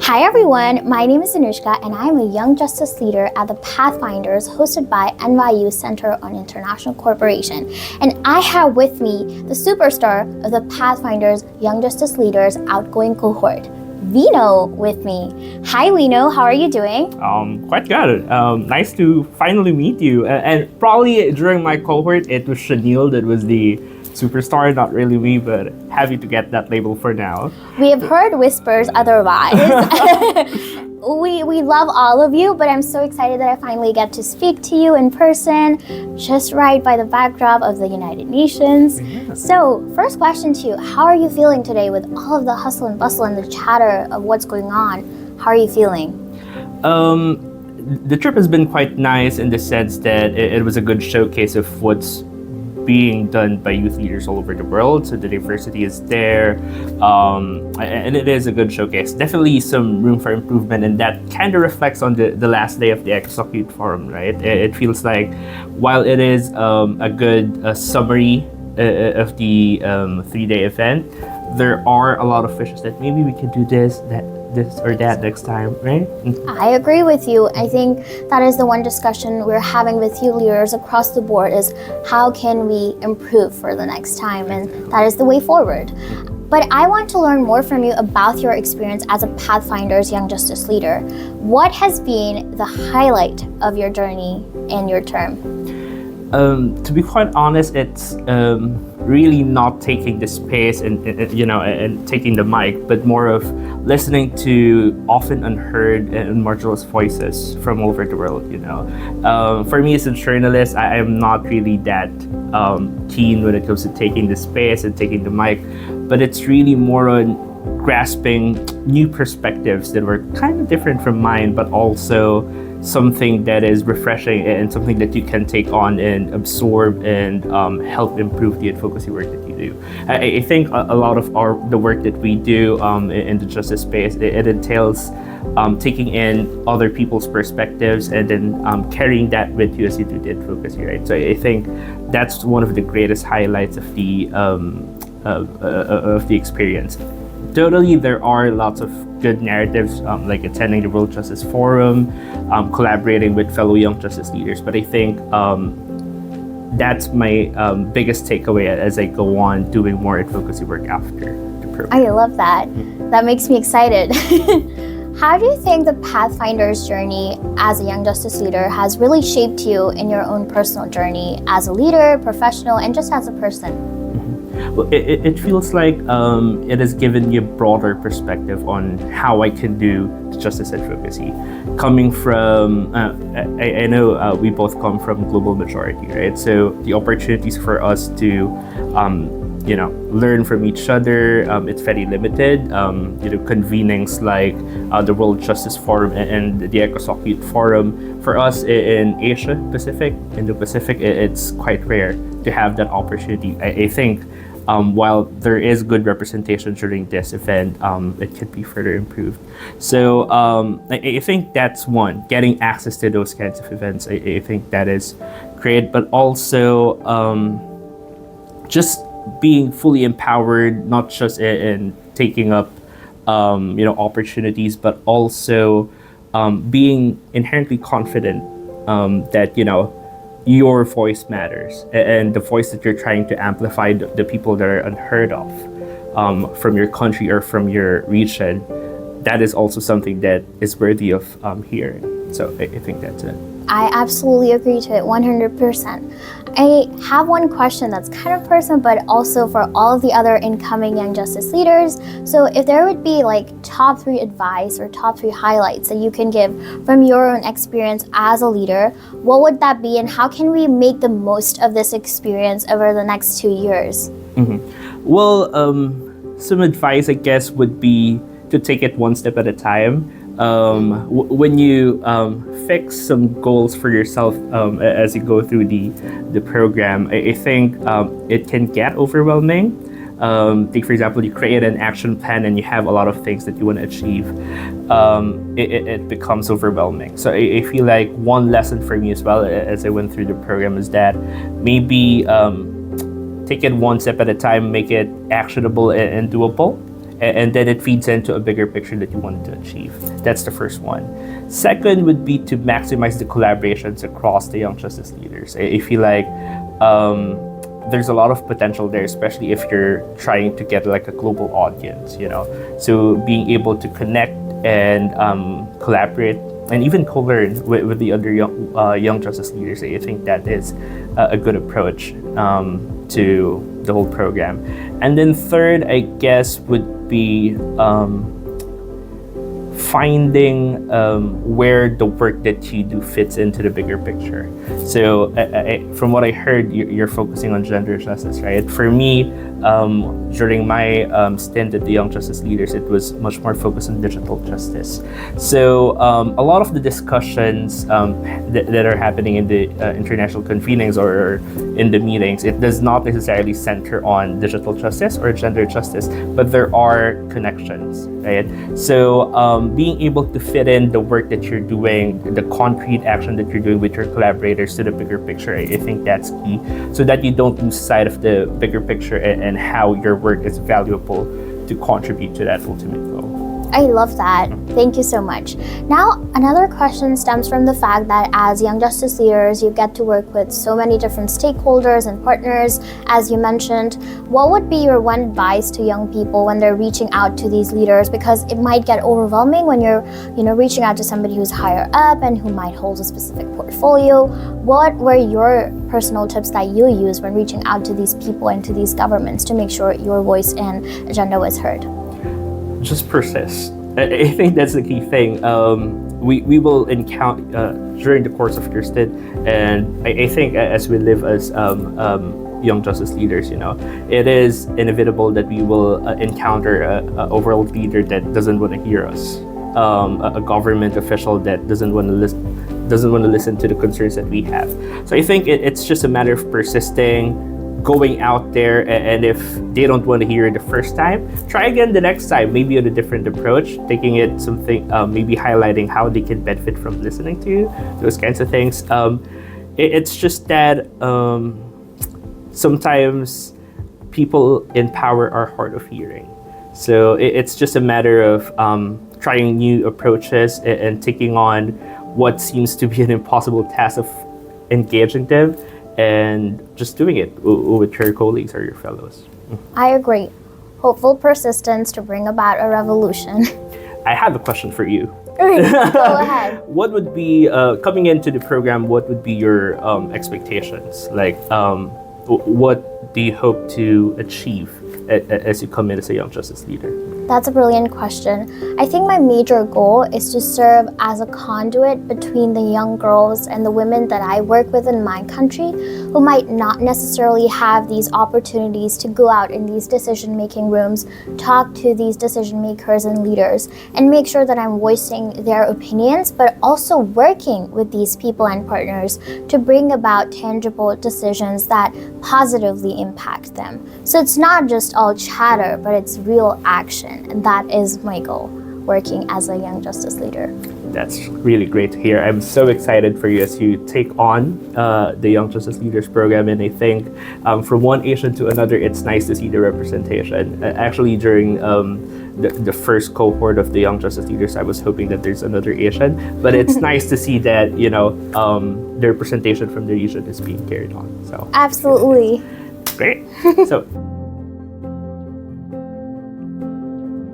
Hi everyone, my name is Anoushka and I'm a Young Justice Leader at the Pathfinders hosted by NYU Center on International Cooperation. And I have with me the superstar of the Pathfinders Young Justice Leaders Outgoing Cohort, Vino with me. Hi Vino, how are you doing? Quite good. Nice to finally meet you. And probably during my cohort, it was Chanel that was the superstar, not really me, but happy to get that label for now. We have heard whispers otherwise. We love all of you, but I'm so excited that I finally get to speak to you in person, just right by the backdrop of the United Nations. Yeah. So, first question to you, how are you feeling today with all of the hustle and bustle and the chatter of what's going on? How are you feeling? The trip has been quite nice in the sense that it was a good showcase of what's being done by youth leaders all over the world. So the diversity is there, and it is a good showcase. Definitely some room for improvement, and that kind of reflects on the last day of the ECOSOC Youth Forum, right? It feels like while it is a good summary of the 3-day event, there are a lot of wishes that maybe we could do this or that next time, right? I agree with you. I think that is the one discussion we're having with youth leaders across the board is how can we improve for the next time, and that is the way forward. But I want to learn more from you about your experience as a Pathfinders Young Justice Leader. What has been the highlight of your journey and your term? To be quite honest, it's really not taking the space and taking the mic, but more of listening to often unheard and marginalized voices from all over the world. For me as a journalist, I am not really that keen when it comes to taking the space and taking the mic, but it's really more on grasping new perspectives that were kind of different from mine, but also something that is refreshing and something that you can take on and absorb and help improve the advocacy work that you do. I think a lot of the work that we do in the justice space, it entails taking in other people's perspectives and then carrying that with you as you do the advocacy, right? So I think that's one of the greatest highlights of the experience. Totally, there are lots of good narratives, like attending the World Justice Forum, collaborating with fellow young justice leaders. But I think that's my biggest takeaway as I go on doing more advocacy work after the program. I love that. That makes me excited. How do you think the Pathfinder's journey as a young justice leader has really shaped you in your own personal journey as a leader, professional, and just as a person? Well, it feels like it has given me a broader perspective on how I can do justice advocacy. Coming from, I know we both come from global majority, right? So the opportunities for us to, learn from each other, it's very limited. Convenings like the World Justice Forum and the ECOSOC Youth Forum, for us in Asia Pacific, Indo-Pacific, it's quite rare to have that opportunity. I think while there is good representation during this event, it could be further improved. So I think that's one, getting access to those kinds of events. I think that is great, but also just being fully empowered, not just in taking up opportunities, but also being inherently confident that your voice matters, and the voice that you're trying to amplify, the people that are unheard of from your country or from your region, that is also something that is worthy of hearing. So I think that's it. I absolutely agree to it, 100%. I have one question that's kind of personal, but also for all of the other incoming young justice leaders. So if there would be like top 3 advice or top 3 highlights that you can give from your own experience as a leader, what would that be, and how can we make the most of this experience over the next 2 years? Mm-hmm. Well, some advice, I guess, would be to take it one step at a time. When you fix some goals for yourself as you go through the program, I think it can get overwhelming. Take, for example, you create an action plan and you have a lot of things that you want to achieve. It becomes overwhelming. So I feel like one lesson for me as well as I went through the program is that maybe take it one step at a time, make it actionable and doable. and then it feeds into a bigger picture that you wanted to achieve. That's the first one. Second would be to maximize the collaborations across the Young Justice Leaders. I feel like there's a lot of potential there, especially if you're trying to get like a global audience, you know. So being able to connect and collaborate and even co-learn with the other young justice leaders, I think that is a good approach to the whole program. And then third, I guess, would be finding where the work that you do fits into the bigger picture. So from what I heard, you're focusing on gender justice, right? For me, during my stint at the Young Justice Leaders, it was much more focused on digital justice. So a lot of the discussions that are happening in the international convenings or in the meetings, it does not necessarily center on digital justice or gender justice, but there are connections, right? So being able to fit in the work that you're doing, the concrete action that you're doing with your collaborators to the bigger picture, I think that's key, so that you don't lose sight of the bigger picture and how your work is valuable to contribute to that ultimate goal. I love that. Thank you so much. Now, another question stems from the fact that as Young Justice Leaders, you get to work with so many different stakeholders and partners, as you mentioned. What would be your one advice to young people when they're reaching out to these leaders? Because it might get overwhelming when you're, reaching out to somebody who's higher up and who might hold a specific portfolio. What were your personal tips that you use when reaching out to these people and to these governments to make sure your voice and agenda was heard? Just persist. I think that's the key thing. We will encounter during the course of your stint, and I think as we live as young justice leaders, it is inevitable that we will encounter a world leader that doesn't want to hear us, a government official that doesn't want to listen to the concerns that we have. So I think it's just a matter of persisting, going out there, and if they don't want to hear it the first time, try again the next time, maybe on a different approach, taking it something, maybe highlighting how they can benefit from listening to you, those kinds of things. It's just that sometimes people in power are hard of hearing. So it's just a matter of trying new approaches and taking on what seems to be an impossible task of engaging them, and just doing it with your colleagues or your fellows. I agree. Hopeful persistence to bring about a revolution. I have a question for you. Go ahead. What would be, coming into the program, what would be your expectations? Like, what do you hope to achieve as you come in as a Young Justice Leader? That's a brilliant question. I think my major goal is to serve as a conduit between the young girls and the women that I work with in my country who might not necessarily have these opportunities to go out in these decision-making rooms, talk to these decision makers and leaders, and make sure that I'm voicing their opinions, but also working with these people and partners to bring about tangible decisions that positively impact them. So it's not just all chatter, but it's real action. And that is my goal, working as a Young Justice Leader. That's really great to hear. I'm so excited for you as you take on the Young Justice Leaders program. And I think from one Asian to another, it's nice to see the representation. Actually, during the first cohort of the Young Justice Leaders, I was hoping that there's another Asian. But it's nice to see that, the representation from the region is being carried on. So absolutely. Great. So